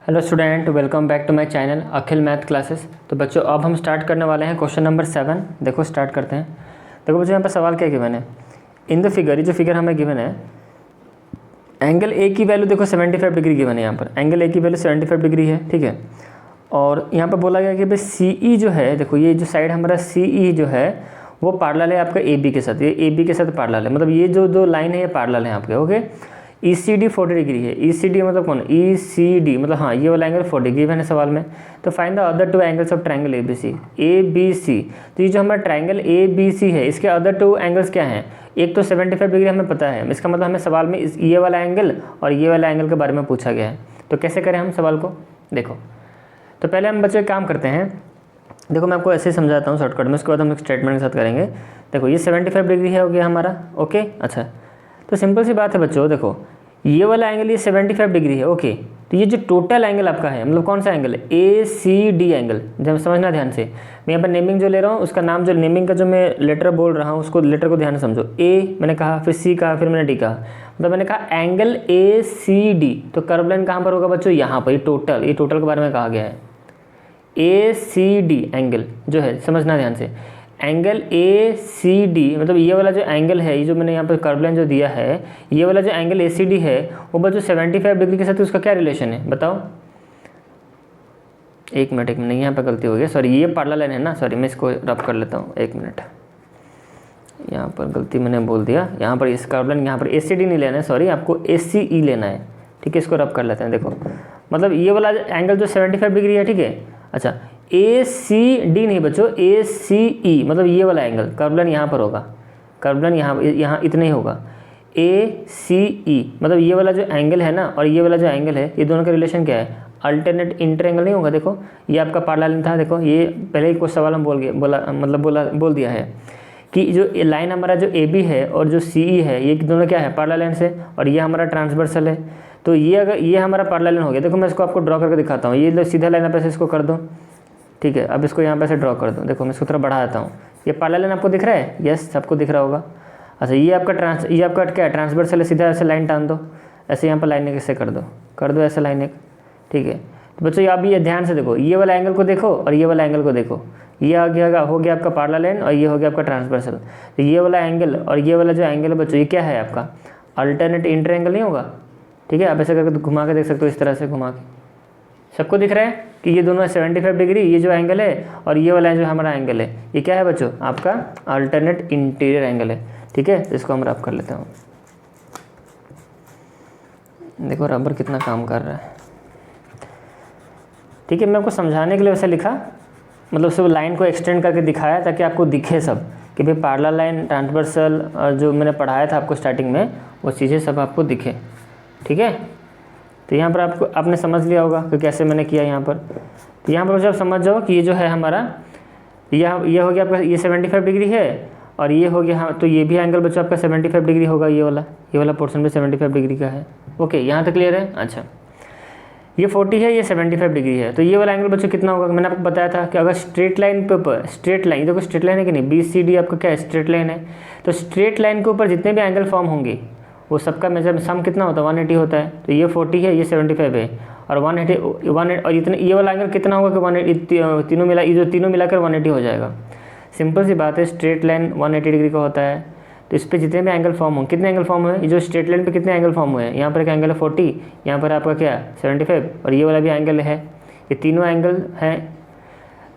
Hello student, welcome back to my channel Akhil math classes. तो बच्चों अब हम स्टार्ट करने वाले हैं क्वेश्चन नंबर 7। देखो स्टार्ट करते हैं। देखो बच्चों यहाँ पर सवाल क्या गिवन है इन द फिगर। ये जो फिगर हमें गिवन है, एंगल ए की वैल्यू देखो 75 डिग्री गिवन है। यहाँ पर एंगल ए की वैल्यू 75 डिग्री है, ठीक है। और यहाँ पर बोला गया कि भाई सी ई जो है, देखो ये जो साइड हमारा सी ई जो है वो पैरेलल है आपका ए बी के साथ। ये ए बी के साथ पैरेलल है, मतलब ये जो दो लाइन है ये पैरेलल है आपके, ओके। ई सी डी 40 डिग्री है। ई सी डी मतलब कौन, ई सी डी मतलब हाँ ये वाला एंगल 40 डिग्री है सवाल में। तो find the other two angles of triangle A B C. A B C, तो ये जो हमारा ट्रायंगल ए बी सी है इसके अदर टू एंगल्स क्या हैं। एक तो 75 डिग्री हमें पता है, इसका मतलब हमें सवाल में ये वाला एंगल और ये वाला एंगल के बारे में पूछा गया है। तो कैसे करें हम सवाल को, देखो। तो पहले हम बच्चों काम करते हैं। देखो मैं आपको ऐसे ही समझाता हूँ शॉर्टकट में, उसके बाद हम स्टेटमेंट के साथ करेंगे। देखो ये 75 डिग्री है हो गया हमारा, ओके। अच्छा तो सिंपल सी बात है बच्चों, देखो ये वाला एंगल ये 75 डिग्री है, ओके। तो ये जो टोटल एंगल आपका है, मतलब कौन सा एंगल है, ए सी डी एंगल। जब समझना ध्यान से, मैं यहाँ पर नेमिंग जो ले रहा हूँ उसका नाम, जो नेमिंग का जो मैं लेटर बोल रहा हूँ उसको लेटर को ध्यान से समझो। ए मैंने कहा, फिर सी कहा, फिर मैंने डी कहा। मतलब मैंने कहा एंगल ए सी डी, तो कर्व लाइन कहाँ पर होगा बच्चों, यहाँ पर। ये टोटल के बारे में कहा गया है। ए सी डी एंगल जो है, समझना ध्यान से, एंगल ए सी डी मतलब ये वाला जो एंगल है, ये जो मैंने यहाँ पर कर्व लाइन जो दिया है, ये वाला जो एंगल ए सी डी है वो बच्चों 75 डिग्री के साथ उसका क्या रिलेशन है बताओ। एक मिनट यहाँ पर गलती हो गई, सॉरी ये पैरेलल लाइन है ना, सॉरी मैं इसको रब कर लेता हूँ, एक मिनट। यहाँ पर गलती मैंने बोल दिया, यहाँ पर इस कर्व लाइन यहाँ पर ए सी डी नहीं लेना है, सॉरी आपको ए सी ई लेना है, ठीक है। इसको रब कर लेते हैं। देखो मतलब ये वाला एंगल जो 75 डिग्री है, ठीक है। अच्छा ए सी डी नहीं बच्चों, ए सी ई मतलब ये वाला एंगल, कर्व लाइन यहाँ पर होगा, कर्व लाइन यहाँ इतना ही होगा। ए सी ई मतलब ये वाला जो एंगल है ना और ये वाला जो एंगल है, ये दोनों का रिलेशन क्या है, अल्टरनेट इंटर एंगल नहीं होगा। देखो ये आपका पैरेलल था, देखो ये पहले ही कुछ सवाल हम बोल दिया है कि जो लाइन हमारा जो ए बी है और जो सी ई है, ये दोनों क्या है, पैरेलल लाइन से, और ये हमारा ट्रांसवर्सल है। तो ये अगर ये हमारा पैरेलल लाइन हो गया, देखो मैं इसको आपको ड्रॉ करके दिखाता हूँ। ये सीधा लाइन आप ऐसे इसको कर दो, ठीक है। अब इसको यहाँ पे से ड्रॉ कर दो। देखो मैं इसको थोड़ा बढ़ा देता हूँ। ये पैरेलल लाइन आपको दिख रहा है, यस सबको दिख रहा होगा। अच्छा ये आपका क्या है, ट्रांसवर्सल है, सीधा ऐसे लाइन टान दो, ऐसे यहाँ पर लाइन एक ऐसे कर दो ऐसे लाइन एक, ठीक है। तो बच्चों आप ये ध्यान से देखो, ये वाला एंगल को देखो और ये वाला एंगल को देखो। ये हो गया आपका पैरेलल लाइन और ये हो गया आपका ट्रांसवर्सल। तो ये वाला एंगल और ये वाला जो एंगल है बच्चों, ये क्या है आपका, अल्टरनेट इंटर एंगल नहीं होगा, ठीक है। आप ऐसे करके घुमा के देख सकते हो, इस तरह से घुमा के। सबको दिख रहा है कि ये दोनों 75 डिग्री, ये जो एंगल है और ये वाला जो हमारा एंगल है, ये क्या है बच्चों, आपका अल्टरनेट इंटीरियर एंगल है, ठीक है। तो इसको हम रब कर लेते हैं। देखो रबर कितना काम कर रहा है, ठीक है। मैं आपको समझाने के लिए वैसे लिखा, मतलब सब लाइन को एक्सटेंड करके दिखाया ताकि आपको दिखे सब कि भाई पैरेलल लाइन, ट्रांसवर्सल और जो मैंने पढ़ाया था आपको स्टार्टिंग में वो चीज़ें सब आपको दिखे, ठीक है। तो यहाँ पर आपने समझ लिया होगा कि कैसे मैंने किया यहाँ पर। तो यहाँ पर जब समझ जाओ कि ये जो है हमारा, ये हो गया आपका, ये 75 डिग्री है और ये हो गया, हाँ तो ये भी एंगल बच्चों आपका 75 डिग्री होगा। ये वाला पोर्शन भी 75 डिग्री का है, ओके। यहाँ तक क्लियर है। अच्छा ये 40 है, ये 75 डिग्री है। तो ये वाला एंगल बच्चों कितना होगा, मैंने आपको बताया था कि अगर स्ट्रेट लाइन पे ऊपर, स्ट्रेट लाइन देखो स्ट्रेट लाइन है कि नहीं, बी सी डी आपका क्या है, स्ट्रेट लाइन है। तो स्ट्रेट लाइन के ऊपर जितने भी एंगल फॉर्म होंगे वो सबका मेजर सम कितना होता है, 180 होता है। तो ये 40 है, ये 75 है और 180 और इतने, ये वाला एंगल कितना होगा कि 180, तीनों मिला, ये जो तीनों मिलाकर 180 हो जाएगा। सिंपल सी बात है, स्ट्रेट लाइन 180 डिग्री का होता है। तो इस पर जितने भी एंगल फॉर्म हों, कितने एंगल फॉर्म हुए, ये जो स्ट्रेट लाइन पे कितने एंगल फॉर्म हुए हैं, यहाँ पर एक एंगल है 40, यहाँ पर आपका क्या 75 और ये वाला भी एंगल है, ये तीनों एंगल हैं।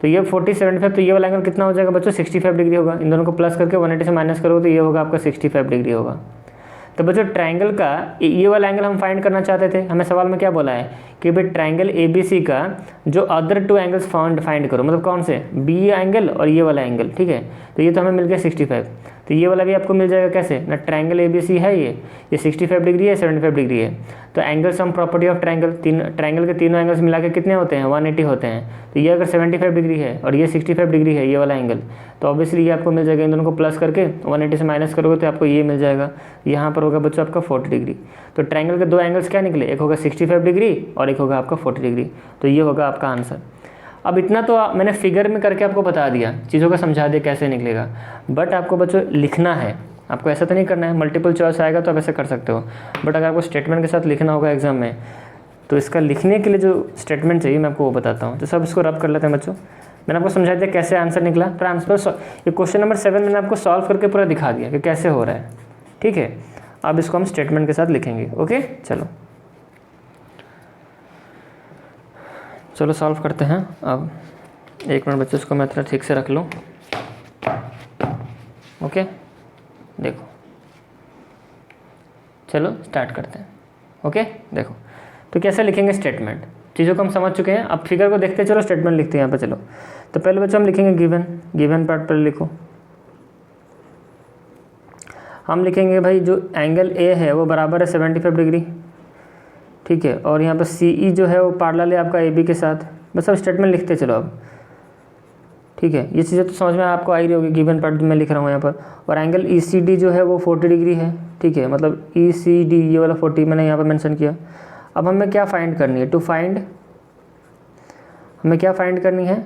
तो ये 40 75, तो ये वाला एंगल कितना हो जाएगा बच्चों, 65 डिग्री होगा। इन दोनों को प्लस करके 180 से माइनस करोगे तो ये होगा आपका 65 डिग्री होगा। तो बच्चों ट्रायंगल का ये वाला एंगल हम फाइंड करना चाहते थे। हमें सवाल में क्या बोला है कि भाई ट्रायंगल ABC का जो अदर टू एंगल्स फाइंड करो, मतलब कौन से, बी एंगल और ये वाला एंगल, ठीक है। तो ये तो हमें मिल गया 65, तो ये वाला भी आपको मिल जाएगा कैसे ना, ट्रायंगल ABC है, ये 65 डिग्री है, 75 डिग्री है। तो angle sum property of triangle, triangle के तीनों एंगल्स मिला के कितने होते हैं, 180 होते हैं। तो ये अगर 75 डिग्री है और ये 65 डिग्री है ये वाला एंगल, तो ऑब्वियसली ये आपको मिल जाएगा। इन दोनों को प्लस करके 180 से माइनस करोगे तो आपको ये मिल जाएगा। यहाँ पर होगा बच्चों आपका 40 डिग्री। तो ट्रायंगल के दो एंगल्स क्या निकले, एक होगा 65 डिग्री और एक होगा आपका 40 डिग्री। तो ये होगा आपका आंसर। अब इतना तो मैंने फिगर में करके आपको बता दिया, चीज़ों को समझा दिया कैसे निकलेगा, बट आपको बच्चों लिखना है। आपको ऐसा तो नहीं करना है, मल्टीपल चॉइस आएगा तो आप ऐसे कर सकते हो, बट अगर आपको स्टेटमेंट के साथ लिखना होगा एग्जाम में तो इसका लिखने के लिए जो स्टेटमेंट चाहिए मैं आपको वो बताता हूँ। तो सब इसको रब कर लेते हैं बच्चों। मैंने आपको समझा दिया कैसे आंसर निकला। ट्रांसफर ये क्वेश्चन नंबर 7 मैंने आपको सॉल्व करके पूरा दिखा दिया कि कैसे हो रहा है, ठीक है। अब इसको हम स्टेटमेंट के साथ लिखेंगे। ओके, चलो सॉल्व करते हैं। अब 1 मिनट बच्चों, इसको मैं थोड़ा ठीक से रख लूँ। ओके, देखो, चलो स्टार्ट करते हैं। ओके, देखो तो कैसे लिखेंगे स्टेटमेंट, चीज़ों को हम समझ चुके हैं। अब फिगर को देखते चलो, स्टेटमेंट लिखते हैं यहाँ पर। चलो तो पहले बच्चों हम लिखेंगे गिवन पार्ट पर लिखो। हम लिखेंगे भाई जो एंगल ए है वो बराबर है 75 डिग्री, ठीक है। और यहाँ पर CE जो है वो पैरेलल है आपका AB के साथ। बस अब स्टेटमेंट लिखते चलो अब, ठीक है। ये चीज़ें तो समझ में आपको आ ही रही होगी, गिवन पार्ट मैं लिख रहा हूँ यहाँ पर। और एंगल ECD जो है वो 40 डिग्री है, ठीक है। मतलब ECD ये वाला 40 मैंने यहाँ पर मेंशन किया। अब हमें क्या फाइंड करनी है, हमें क्या फाइंड करनी है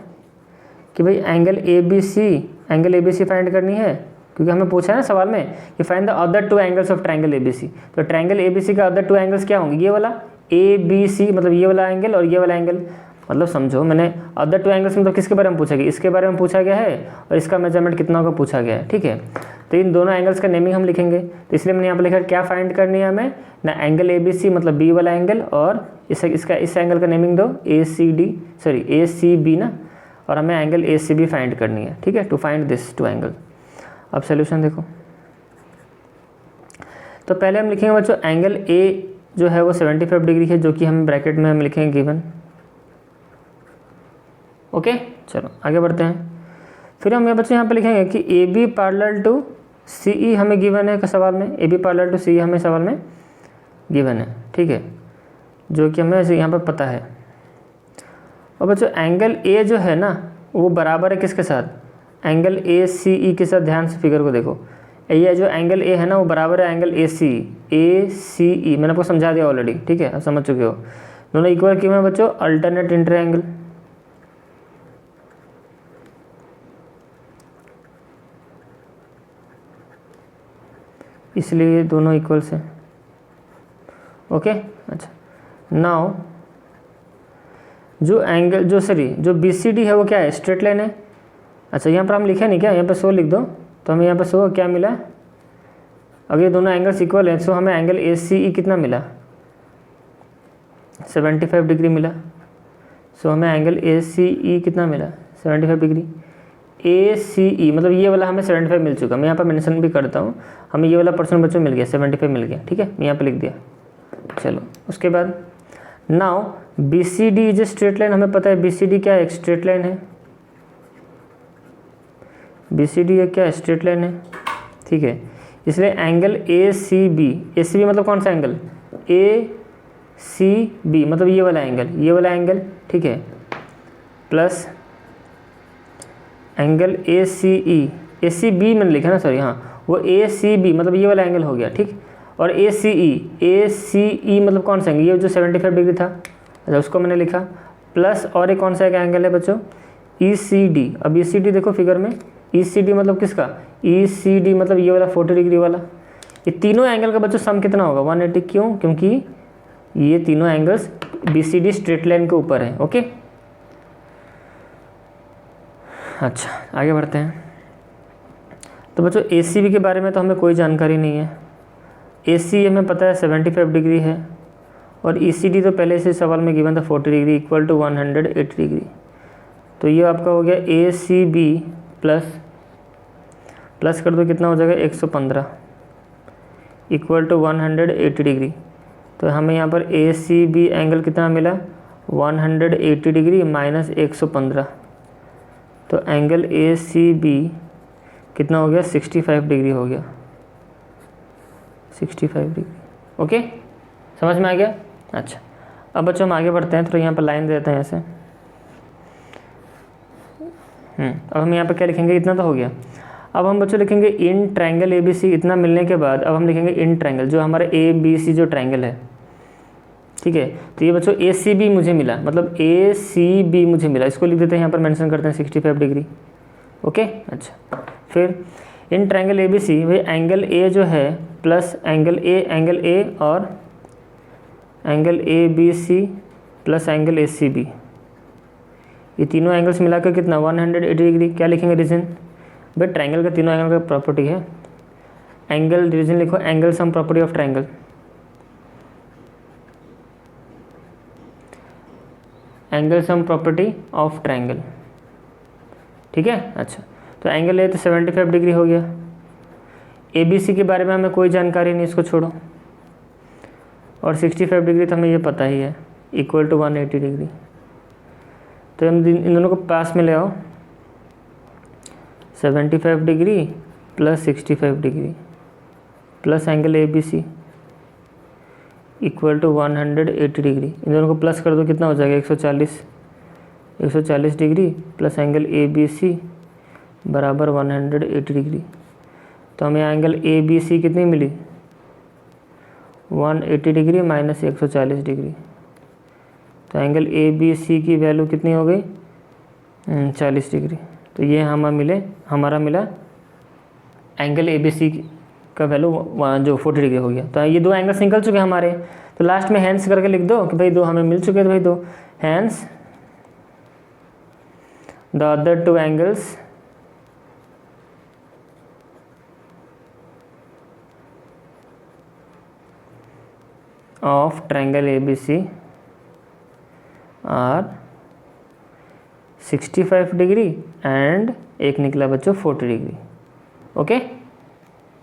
कि भाई एंगल ABC फाइंड करनी है, क्योंकि हमें पूछा है ना सवाल में कि find the other 2 angles of triangle ABC। तो ट्रायंगल ABC का अदर 2 एंगल्स क्या होंगे, ये वाला ABC मतलब ये वाला एंगल और ये वाला एंगल। मतलब समझो मैंने अदर 2 एंगल्स मतलब किसके बारे में पूछा गया, इसके बारे में पूछा गया है और इसका मेजरमेंट कितना होगा पूछा गया है, ठीक है। तो इन दोनों एंगल्स का नेमिंग हम लिखेंगे। तो इसलिए मैंने यहाँ पर लिखा क्या फाइंड करनी है हमें ना, एंगल ABC मतलब B वाला एंगल, और इस एंगल का नेमिंग दो ACB ना, और हमें एंगल ACB फाइंड करनी है, ठीक है, टू फाइंड दिस 2 एंगल। अब सोल्यूशन देखो। तो पहले हम लिखेंगे बच्चों एंगल A जो है वो 75 डिग्री है, जो कि हम ब्रैकेट में हम लिखेंगे गिवन। ओके, चलो आगे बढ़ते हैं। फिर हम बच्चों यहाँ पे लिखेंगे कि AB पैरेलल टू CE हमें गिवन है सवाल में, AB पैरेलल टू CE हमें सवाल में गिवन है, ठीक है, जो कि हमें यहाँ पर पता है। और बच्चों एंगल A जो है ना वो बराबर है किसके साथ, एंगल ACE के साथ। ध्यान से फिगर को देखो, ये जो एंगल A है ना वो बराबर है एंगल ACE। मैंने आपको समझा दिया ऑलरेडी, ठीक है, आप समझ चुके हो। दोनों इक्वल क्यों है बच्चों, अल्टरनेट इंटरएंगल। इसलिए दोनों इक्वल से। ओके, अच्छा। नाउ जो BCD है वो क्या है, स्ट्रेट लाइन है। अच्छा, यहाँ पर हम लिखे नहीं क्या, यहाँ पर 100 लिख दो, तो हमें यहाँ पर 100 क्या मिला, अगर ये दोनों एंगल्स इक्वल हैं तो हमें एंगल ACE कितना मिला, 75 डिग्री मिला। सो हमें एंगल ACE कितना मिला, 75 डिग्री। ACE मतलब ये वाला हमें 75 मिल चुका, मैं यहाँ पर मेंशन भी करता हूँ, हमें ये वाला पर्सन बच्चों मिल गया, 75 मिल गया, ठीक है, मैं यहाँ पर लिख दिया। चलो उसके बाद now BCD is a straight line, हमें पता है BCD क्या है, एक स्ट्रेट लाइन है। BCD एक क्या है, स्ट्रेट लाइन है, ठीक है। इसलिए एंगल ACB मतलब कौन सा एंगल, ACB मतलब ये वाला एंगल, ठीक है, प्लस एंगल ACB मैंने लिखा ना, सॉरी, हाँ, वो ACB मतलब ये वाला एंगल हो गया, ठीक। और ACE मतलब कौन सा एंगल, ये जो 75 डिग्री था, अच्छा उसको मैंने लिखा, प्लस और एक कौन सा एक एंगल है बच्चों, ECD। अब ECD देखो फिगर में, ECD मतलब किसका, ECD मतलब ये वाला 40 डिग्री वाला। ये तीनों एंगल का बच्चों सम कितना होगा, 180। क्यों, क्योंकि ये तीनों एंगल्स BCD स्ट्रेट लाइन के ऊपर है। ओके, अच्छा आगे बढ़ते हैं। तो बच्चों ACB के बारे में तो हमें कोई जानकारी नहीं है। AC हमें पता है 75 डिग्री है, और ECD तो पहले से सवाल में गिवन था 40 डिग्री इक्वल टू 180 डिग्री। तो ये आपका हो गया ACB प्लस कर दो, कितना हो जाएगा 115 इक्वल टू 180 डिग्री। तो हमें यहाँ पर ACB एंगल कितना मिला, 180 डिग्री माइनस 115। तो एंगल ACB कितना हो गया, 65 डिग्री हो गया, 65 डिग्री। ओके, समझ में आ गया। अच्छा, अब बच्चों हम आगे बढ़ते हैं, तो यहाँ पर लाइन देते हैं ऐसे। अब हम यहाँ पर क्या लिखेंगे, इतना तो हो गया। अब हम बच्चों लिखेंगे इन ट्रायंगल ABC। इतना मिलने के बाद अब हम लिखेंगे इन ट्रायंगल, जो हमारा ABC जो ट्रायंगल है, ठीक है। तो ये बच्चों ACB मुझे मिला, मतलब ACB मुझे मिला, इसको लिख देते हैं, यहाँ पर मेंशन करते हैं 65 डिग्री। ओके, अच्छा। फिर इन ट्रायंगल ABC भाई एंगल A जो है प्लस एंगल A और angle ABC plus angle ACB, ये तीनों एंगल्स मिलाकर कितना 180 डिग्री। क्या लिखेंगे रीजन? भाई ट्रायंगल का तीनों एंगल का प्रॉपर्टी है। एंगल रीजन लिखो, angle sum property of triangle. Angle sum property of triangle, ठीक है। अच्छा, तो एंगल ए तो 75 डिग्री हो गया। ABC के बारे में हमें कोई जानकारी नहीं, इसको छोड़ो। और 65 डिग्री तो हमें ये पता ही है, इक्वल टू 180 डिग्री। तो हम इन दोनों को पास में ले आओ, 75 degree plus 65 degree plus angle ABC equal to 180 degree. इन दोनों को प्लस कर दो, कितना हो जाएगा 140 डिग्री प्लस एंगल ABC बराबर 180 डिग्री। तो हमें एंगल ABC कितनी मिली 180 डिग्री माइनस 140 डिग्री। तो एंगल ABC की वैल्यू कितनी हो गई 40 डिग्री। तो ये हमारा मिला एंगल ABC का वैल्यू जो 40 डिग्री हो गया। तो ये दो एंगल्स निकल चुके हैं हमारे। तो लास्ट में हैंस करके लिख दो कि भाई दो हमें मिल चुके हैं। तो भाई दो hence the other two angles of triangle ABC are 65 degree and एक निकला बच्चों 40 डिग्री। ओके,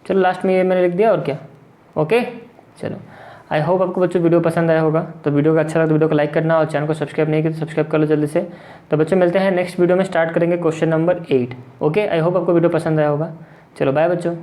चलो लास्ट में ये मैंने लिख दिया और क्या। ओके, चलो आई होप आपको बच्चों वीडियो पसंद आया होगा। तो वीडियो का अच्छा लगा तो वीडियो को लाइक करना और चैनल को सब्सक्राइब नहीं किया तो सब्सक्राइब कर लो जल्दी से। तो बच्चों मिलते हैं नेक्स्ट वीडियो में, स्टार्ट करेंगे question number 8। Okay, I hope आपको वीडियो पसंद आया होगा। चलो बाय बच्चों।